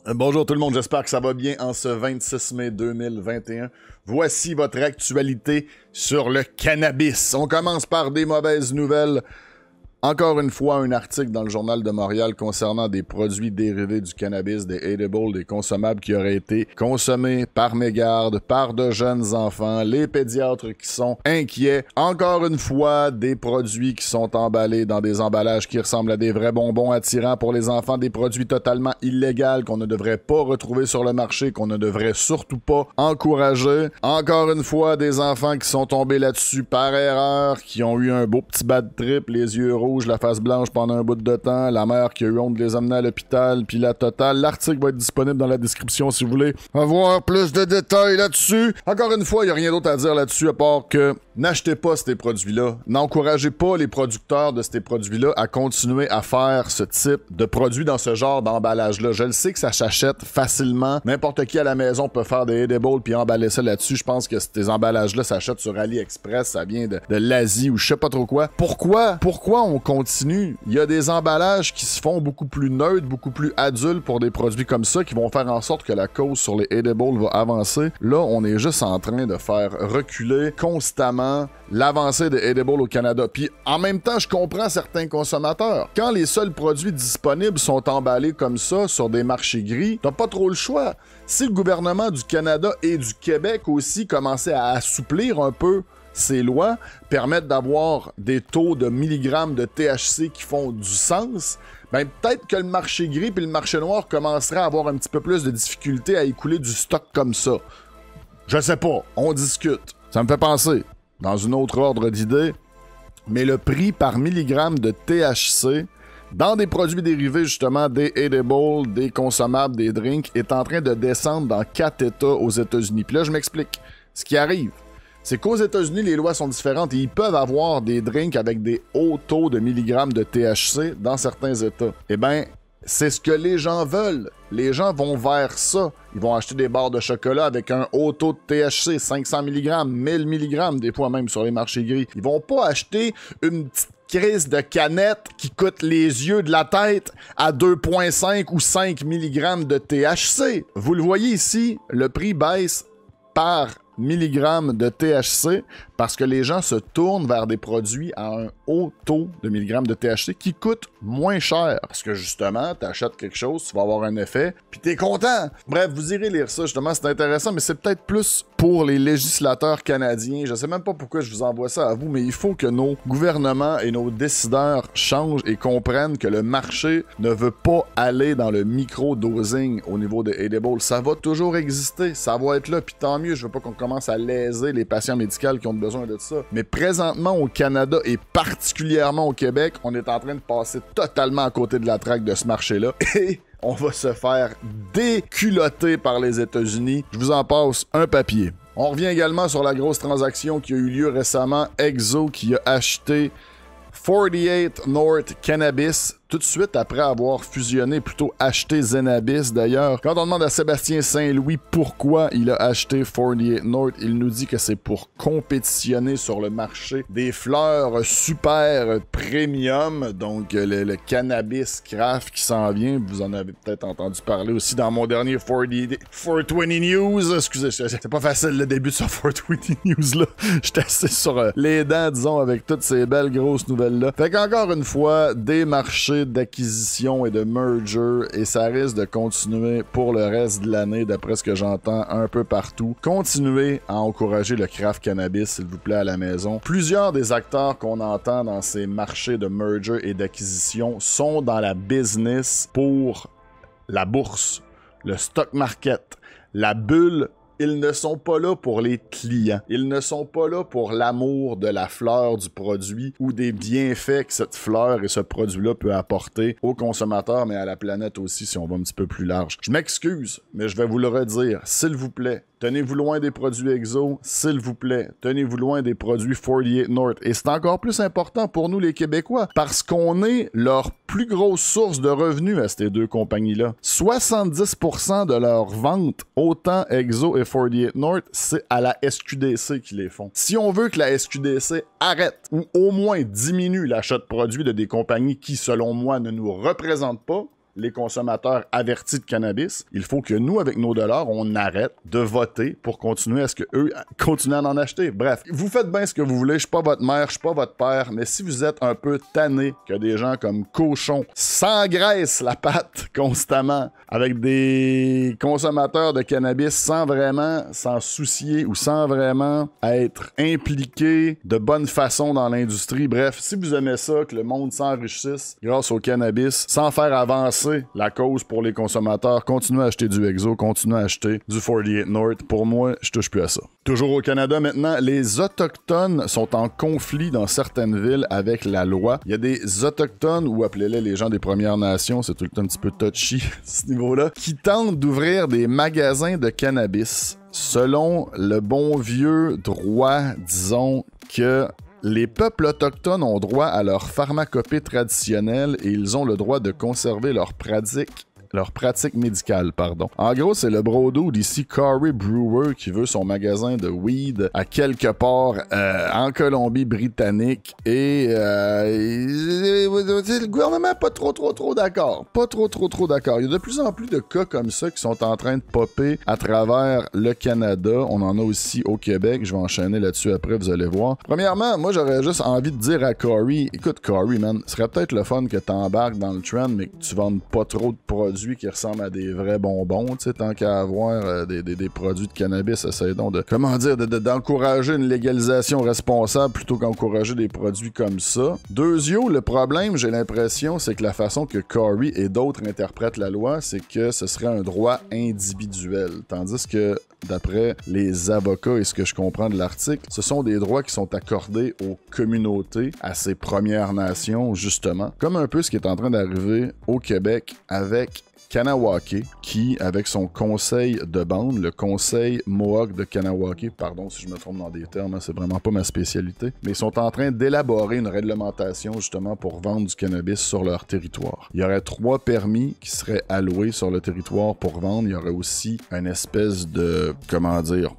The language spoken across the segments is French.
Bonjour tout le monde, j'espère que ça va bien en ce 26 mai 2021. Voici votre actualité sur le cannabis. On commence par des mauvaises nouvelles. Encore une fois, un article dans le Journal de Montréal concernant des produits dérivés du cannabis, des edibles, des consommables qui auraient été consommés par mégarde, par de jeunes enfants, les pédiatres qui sont inquiets. Encore une fois, des produits qui sont emballés dans des emballages qui ressemblent à des vrais bonbons attirants pour les enfants, des produits totalement illégaux qu'on ne devrait pas retrouver sur le marché, qu'on ne devrait surtout pas encourager. Encore une fois, des enfants qui sont tombés là-dessus par erreur, qui ont eu un beau petit bad trip, les yeux rouges, la face blanche pendant un bout de temps, la mère qui a eu honte de les amener à l'hôpital, puis la totale. L'article va être disponible dans la description si vous voulez avoir plus de détails là-dessus. Encore une fois, il n'y a rien d'autre à dire là-dessus à part que n'achetez pas ces produits-là. N'encouragez pas les producteurs de ces produits-là à continuer à faire ce type de produits dans ce genre d'emballage-là. Je le sais que ça s'achète facilement. N'importe qui à la maison peut faire des edibles puis emballer ça là-dessus. Je pense que ces emballages-là s'achètent sur AliExpress. Ça vient de l'Asie ou je sais pas trop quoi. Pourquoi on continue? Il y a des emballages qui se font beaucoup plus neutres, beaucoup plus adultes pour des produits comme ça qui vont faire en sorte que la cause sur les edibles va avancer. Là, on est juste en train de faire reculer constamment l'avancée des edibles au Canada. Puis en même temps, je comprends certains consommateurs. Quand les seuls produits disponibles sont emballés comme ça sur des marchés gris, t'as pas trop le choix. Si le gouvernement du Canada et du Québec aussi commençaient à assouplir un peu ces lois, permettent d'avoir des taux de milligrammes de THC qui font du sens, ben peut-être que le marché gris puis le marché noir commenceraient à avoir un petit peu plus de difficulté à écouler du stock comme ça. Je sais pas, on discute. Ça me fait penser, dans une autre ordre d'idée, mais le prix par milligramme de THC dans des produits dérivés, justement, des edibles, des consommables, des drinks, est en train de descendre dans 4 États aux États-Unis. Puis là, je m'explique. Ce qui arrive, c'est qu'aux États-Unis, les lois sont différentes et ils peuvent avoir des drinks avec des hauts taux de milligrammes de THC dans certains États. Eh bien, c'est ce que les gens veulent. Les gens vont vers ça. Ils vont acheter des barres de chocolat avec un haut taux de THC, 500 mg, 1000 mg, des fois même sur les marchés gris. Ils vont pas acheter une petite crise de canette qui coûte les yeux de la tête à 2,5 ou 5 mg de THC. Vous le voyez ici, le prix baisse par milligrammes de THC parce que les gens se tournent vers des produits à un haut taux de milligrammes de THC qui coûtent moins cher. Parce que justement, t'achètes quelque chose, tu vas avoir un effet, puis t'es content. Bref, vous irez lire ça, justement, c'est intéressant, mais c'est peut-être plus pour les législateurs canadiens. Je sais même pas pourquoi je vous envoie ça à vous, mais il faut que nos gouvernements et nos décideurs changent et comprennent que le marché ne veut pas aller dans le micro-dosing au niveau des edibles. Ça va toujours exister, ça va être là, puis tant mieux, je veux pas qu'on commence à léser les patients médicaux qui ont besoin de ça. Mais présentement, au Canada et particulièrement au Québec, on est en train de passer totalement à côté de la traque de ce marché-là. Et on va se faire déculotter par les États-Unis. Je vous en passe un papier. On revient également sur la grosse transaction qui a eu lieu récemment. Exo qui a acheté 48 North Cannabis tout de suite après avoir fusionné, plutôt acheté Zenabis d'ailleurs. Quand on demande à Sébastien Saint-Louis pourquoi il a acheté 48 North, il nous dit que c'est pour compétitionner sur le marché des fleurs super premium, donc le cannabis craft qui s'en vient. Vous en avez peut-être entendu parler aussi dans mon dernier 420 News. Excusez, c'est pas facile le début de ce 420 News là. J'étais assez sur les dents, disons, avec toutes ces belles grosses nouvelles-là. Fait qu'encore une fois, des marchés d'acquisition et de merger, et ça risque de continuer pour le reste de l'année, d'après ce que j'entends un peu partout. Continuez à encourager le craft cannabis, s'il vous plaît, à la maison. Plusieurs des acteurs qu'on entend dans ces marchés de merger et d'acquisition sont dans la business pour la bourse, le stock market, la bulle. Ils ne sont pas là pour les clients. Ils ne sont pas là pour l'amour de la fleur du produit ou des bienfaits que cette fleur et ce produit-là peut apporter aux consommateurs, mais à la planète aussi, si on va un petit peu plus large. Je m'excuse, mais je vais vous le redire. S'il vous plaît, tenez-vous loin des produits Exo, s'il vous plaît. Tenez-vous loin des produits 48 North. Et c'est encore plus important pour nous, les Québécois, parce qu'on est leur plus grosse source de revenus à ces deux compagnies-là. 70% de leurs ventes, autant Exo et 48 North, c'est à la SQDC qui les font. Si on veut que la SQDC arrête ou au moins diminue l'achat de produits de des compagnies qui, selon moi, ne nous représentent pas, les consommateurs avertis de cannabis, il faut que nous, avec nos dollars, on arrête de voter pour continuer à ce qu'eux continuent à en acheter. Bref, vous faites bien ce que vous voulez, je suis pas votre mère, je suis pas votre père, mais si vous êtes un peu tanné que des gens comme Cochon s'engraissent la patte constamment avec des consommateurs de cannabis sans vraiment s'en soucier ou sans vraiment être impliqués de bonne façon dans l'industrie, bref, si vous aimez ça, que le monde s'enrichisse grâce au cannabis, sans faire avancer la cause pour les consommateurs, continuez à acheter du Exo, continuez à acheter du 48 North. Pour moi, je touche plus à ça. Toujours au Canada maintenant, les Autochtones sont en conflit dans certaines villes avec la loi. Il y a des Autochtones, ou appelez-les les gens des Premières Nations, c'est tout le temps un petit peu touchy à ce niveau-là, qui tentent d'ouvrir des magasins de cannabis selon le bon vieux droit, disons, que les peuples autochtones ont droit à leur pharmacopée traditionnelle et ils ont le droit de conserver leur pratique médicale, pardon. En gros, c'est le brodo d'ici, Corey Brewer, qui veut son magasin de weed à quelque part en Colombie-Britannique et le gouvernement pas trop d'accord. Pas trop d'accord. Il y a de plus en plus de cas comme ça qui sont en train de popper à travers le Canada. On en a aussi au Québec. Je vais enchaîner là-dessus après, vous allez voir. Premièrement, moi, j'aurais juste envie de dire à Corey, écoute, Corey, man, ce serait peut-être le fun que t'embarques dans le trend, mais que tu vendes pas trop de produits qui ressemblent à des vrais bonbons, tu sais, tant qu'à avoir des produits de cannabis, essaye donc d'encourager une légalisation responsable plutôt qu'encourager des produits comme ça. Deuxièmement, le problème, j'ai l'impression, c'est que la façon que Corey et d'autres interprètent la loi, c'est que ce serait un droit individuel, tandis que d'après les avocats et ce que je comprends de l'article, ce sont des droits qui sont accordés aux communautés, à ces Premières Nations, justement, comme un peu ce qui est en train d'arriver au Québec avec Kanawake, qui, avec son conseil de bande, le conseil Mohawk de Kanawake, pardon si je me trompe dans des termes, hein, c'est vraiment pas ma spécialité, mais ils sont en train d'élaborer une réglementation justement pour vendre du cannabis sur leur territoire. Il y aurait 3 permis qui seraient alloués sur le territoire pour vendre. Il y aurait aussi une espèce de,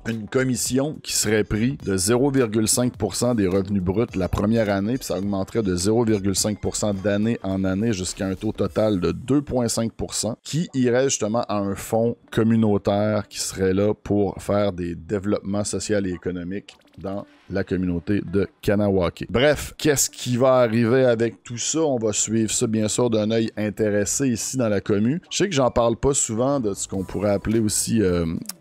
une commission qui serait prise de 0,5% des revenus bruts la première année, puis ça augmenterait de 0,5% d'année en année jusqu'à un taux total de 2,5%. Qui irait justement à un fonds communautaire qui serait là pour faire des développements sociaux et économiques dans la communauté de Kanawake. Bref, qu'est-ce qui va arriver avec tout ça? On va suivre ça, bien sûr, d'un œil intéressé ici dans la commune. Je sais que j'en parle pas souvent de ce qu'on pourrait appeler aussi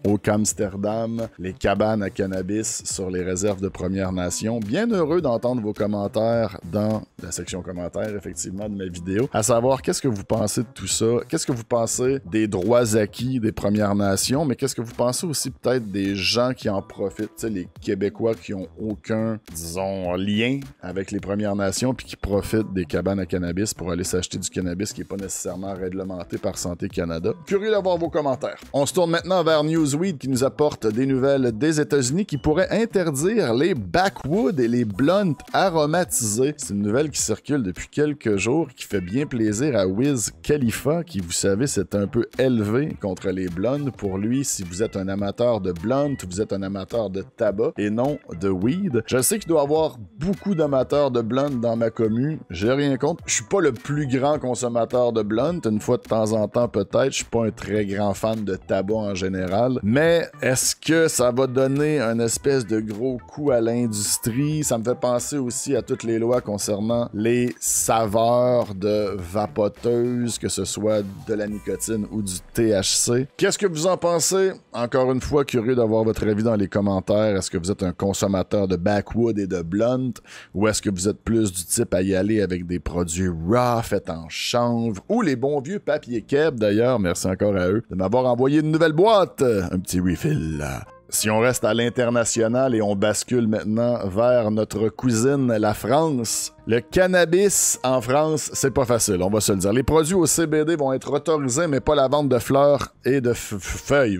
au Amsterdam, les cabanes à cannabis sur les réserves de Premières Nations. Bien heureux d'entendre vos commentaires dans la section commentaires, effectivement, de ma vidéo. À savoir, qu'est-ce que vous pensez de tout ça? Qu'est-ce que vous pensez des droits acquis des Premières Nations? Mais qu'est-ce que vous pensez aussi peut-être des gens qui en profitent? Tu sais, les Québécois qui ont aucun, disons, lien avec les Premières Nations puis qui profitent des cabanes à cannabis pour aller s'acheter du cannabis qui n'est pas nécessairement réglementé par Santé Canada. Curieux d'avoir vos commentaires. On se tourne maintenant vers Newsweed qui nous apporte des nouvelles des États-Unis qui pourraient interdire les backwoods et les blunts aromatisés. C'est une nouvelle qui circule depuis quelques jours qui fait bien plaisir à Wiz Khalifa qui, vous savez, s'est un peu élevé contre les blunts. Pour lui, si vous êtes un amateur de blunt, vous êtes un amateur de tabac et non de weed. Je sais qu'il doit y avoir beaucoup d'amateurs de blunt dans ma commune. J'ai rien contre. Je suis pas le plus grand consommateur de blunt. Une fois de temps en temps, peut-être. Je suis pas un très grand fan de tabac en général. Mais est-ce que ça va donner un espèce de gros coup à l'industrie? Ça me fait penser aussi à toutes les lois concernant les saveurs de vapoteuses, que ce soit de la nicotine ou du THC. Qu'est-ce que vous en pensez? Encore une fois, curieux d'avoir votre avis dans les commentaires. Est-ce que vous êtes un consommateur de backwood et de blunt, ou est-ce que vous êtes plus du type à y aller avec des produits raw faits en chanvre, ou les bons vieux papier keb d'ailleurs, merci encore à eux de m'avoir envoyé une nouvelle boîte, un petit refill là. Si on reste à l'international et on bascule maintenant vers notre cousine, la France, le cannabis en France, c'est pas facile, on va se le dire. Les produits au CBD vont être autorisés, mais pas la vente de fleurs et de feuilles.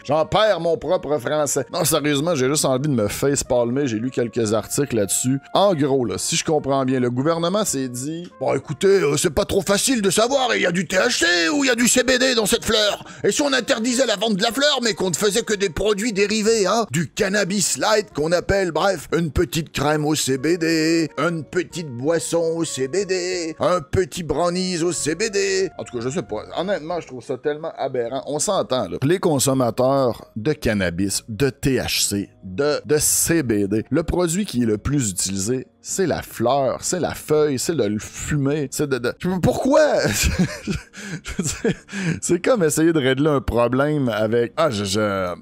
J'en perds mon propre français. Non, sérieusement, j'ai juste envie de me face-palmer. J'ai lu quelques articles là-dessus. En gros, là, si je comprends bien, le gouvernement s'est dit « Bon, écoutez, c'est pas trop facile de savoir, il y a du THC ou il y a du CBD dans cette fleur. Et si on interdisait la vente de la fleur, mais qu'on ne faisait que des produits produits dérivés, hein, du cannabis light qu'on appelle, bref, une petite crème au CBD, une petite boisson au CBD, un petit brownies au CBD. En tout cas, je sais pas. Honnêtement, je trouve ça tellement aberrant. On s'entend, là. Les consommateurs de cannabis, de THC, de CBD, le produit qui est le plus utilisé, c'est la fleur, c'est la feuille, c'est de le fumer, c'est de... Pourquoi? C'est comme essayer de régler un problème avec...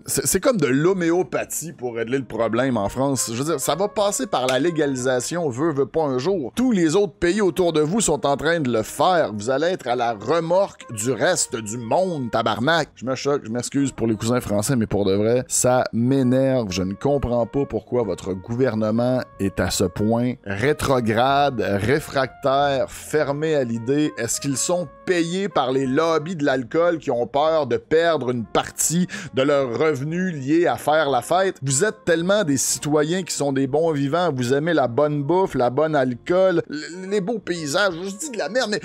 C'est comme de l'homéopathie pour régler le problème en France. Je veux dire, ça va passer par la légalisation, veut pas un jour. Tous les autres pays autour de vous sont en train de le faire. Vous allez être à la remorque du reste du monde, tabarnak. Je me choque, je m'excuse pour les cousins français, mais pour de vrai, ça m'énerve. Je ne comprends pas pourquoi votre gouvernement est à ce point rétrograde, réfractaire, fermé à l'idée. Est-ce qu'ils sont payés par les lobbies de l'alcool qui ont peur de perdre une partie de leurs revenus liés à faire la fête? Vous êtes tellement des citoyens qui sont des bons vivants, vous aimez la bonne bouffe, la bonne alcool, les beaux paysages, je dis de la merde, mais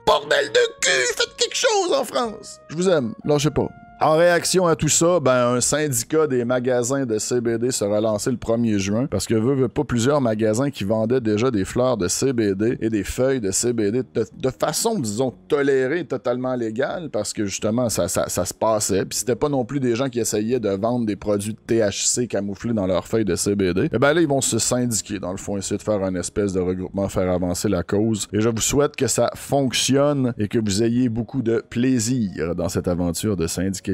bordel de cul, faites quelque chose en France! Je vous aime, lâchez pas. En réaction à tout ça, un syndicat des magasins de CBD sera lancé le 1er juin parce que veut pas plusieurs magasins qui vendaient déjà des fleurs de CBD et des feuilles de CBD de façon, disons, tolérée, totalement légale parce que justement, ça se passait. Puis c'était pas non plus des gens qui essayaient de vendre des produits de THC camouflés dans leurs feuilles de CBD. Et là, ils vont se syndiquer, dans le fond, essayer de faire un espèce de regroupement, faire avancer la cause. Et je vous souhaite que ça fonctionne et que vous ayez beaucoup de plaisir dans cette aventure de syndicat.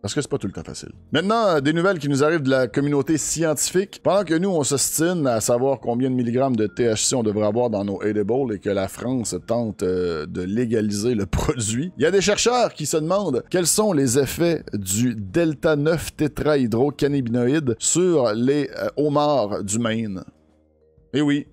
Parce que c'est pas tout le temps facile. Maintenant, des nouvelles qui nous arrivent de la communauté scientifique. Pendant que nous, on s'ostine à savoir combien de milligrammes de THC on devrait avoir dans nos edibles et que la France tente de légaliser le produit, il y a des chercheurs qui se demandent quels sont les effets du delta 9 tétrahydrocannabinoïde sur les homards du Maine. Et oui.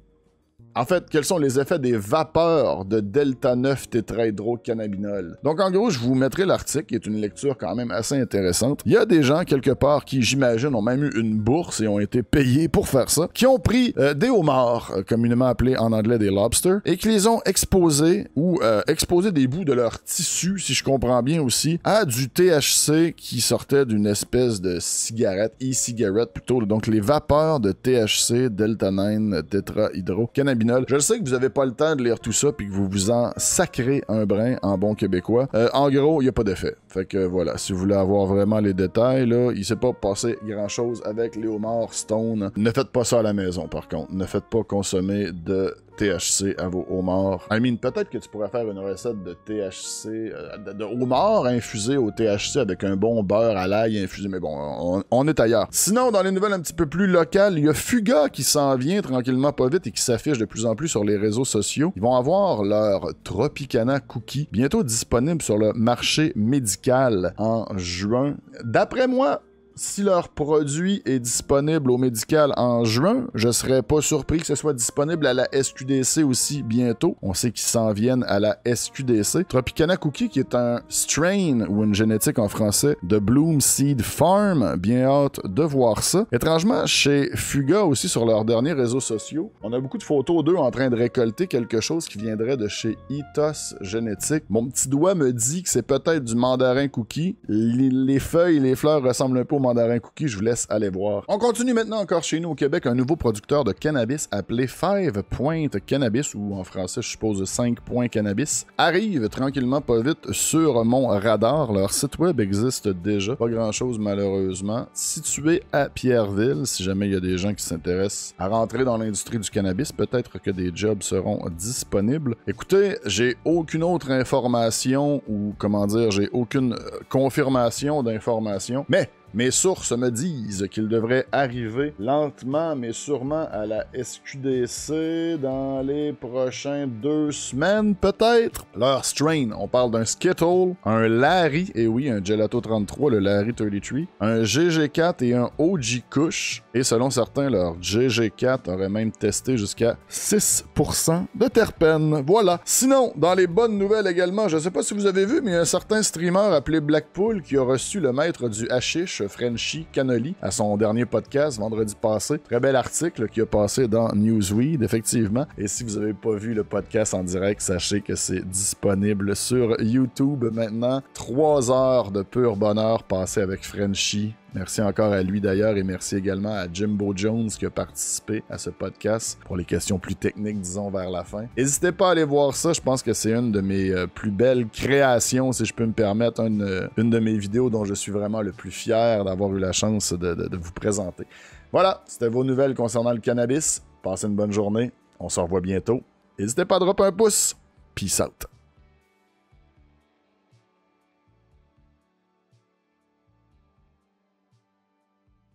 En fait, quels sont les effets des vapeurs de delta 9 tétrahydrocannabinol? Donc, en gros, je vous mettrai l'article, qui est une lecture quand même assez intéressante. Il y a des gens, quelque part, qui, j'imagine, ont même eu une bourse et ont été payés pour faire ça, qui ont pris des homards, communément appelés en anglais des lobsters, et qui les ont exposés, ou exposé des bouts de leur tissu, si je comprends bien aussi, à du THC qui sortait d'une espèce de cigarette, e-cigarette plutôt. Donc, les vapeurs de THC, delta 9 tétrahydrocannabinol. Je sais que vous n'avez pas le temps de lire tout ça puis que vous vous en sacrez un brin en bon québécois. En gros, il n'y a pas d'effet. Fait que voilà, si vous voulez avoir vraiment les détails, là, il s'est pas passé grand-chose avec les homards Stone. Ne faites pas ça à la maison, par contre. Ne faites pas consommer de THC à vos homards. Peut-être que tu pourrais faire une recette de THC, de homard infusé au THC avec un bon beurre à l'ail infusé, mais bon, on est ailleurs. Sinon, dans les nouvelles un petit peu plus locales, il y a Fuga qui s'en vient tranquillement pas vite et qui s'affiche de plus en plus sur les réseaux sociaux. Ils vont avoir leur Tropicana Cookie bientôt disponible sur le marché médical en juin. D'après moi, si leur produit est disponible au médical en juin, je serais pas surpris que ce soit disponible à la SQDC aussi bientôt. On sait qu'ils s'en viennent à la SQDC. Tropicana Cookie, qui est un strain ou une génétique en français de Bloom Seed Farm. Bien hâte de voir ça. Étrangement, chez Fuga aussi, sur leurs derniers réseaux sociaux, on a beaucoup de photos d'eux en train de récolter quelque chose qui viendrait de chez Ethos Génétique. Mon petit doigt me dit que c'est peut-être du mandarin cookie. Les feuilles et les fleurs ressemblent un peu au mandarin cookie, je vous laisse aller voir. On continue maintenant encore chez nous au Québec, un nouveau producteur de cannabis appelé 5 Point Cannabis, ou en français je suppose 5 Point Cannabis, arrive tranquillement pas vite sur mon radar. Leur site web existe déjà, pas grand chose malheureusement. Situé à Pierreville, si jamais il y a des gens qui s'intéressent à rentrer dans l'industrie du cannabis, peut-être que des jobs seront disponibles. Écoutez, j'ai aucune autre information, ou comment dire, j'ai aucune confirmation d'information, mais mes sources me disent qu'il devrait arriver lentement mais sûrement à la SQDC dans les prochains 2 semaines peut-être. Leur strain, on parle d'un Skittle, un Larry, et oui, un Gelato 33, le Larry 33, un GG4 et un OG Kush. Et selon certains, leur GG4 aurait même testé jusqu'à 6% de terpènes. Voilà. Sinon, dans les bonnes nouvelles également, je sais pas si vous avez vu, mais un certain streamer appelé Blackpool qui a reçu le maître du hashish, Frenchy Cannoli, à son dernier podcast vendredi passé. Très bel article qui a passé dans Newsweed, effectivement. Et si vous n'avez pas vu le podcast en direct, sachez que c'est disponible sur YouTube maintenant. 3 heures de pur bonheur passé avec Frenchy. Merci encore à lui d'ailleurs et merci également à Jimbo Jones qui a participé à ce podcast pour les questions plus techniques, disons, vers la fin. N'hésitez pas à aller voir ça, je pense que c'est une de mes plus belles créations, si je peux me permettre, une de mes vidéos dont je suis vraiment le plus fier d'avoir eu la chance de vous présenter. Voilà, c'était vos nouvelles concernant le cannabis. Passez une bonne journée, on se revoit bientôt. N'hésitez pas à dropper un pouce. Peace out.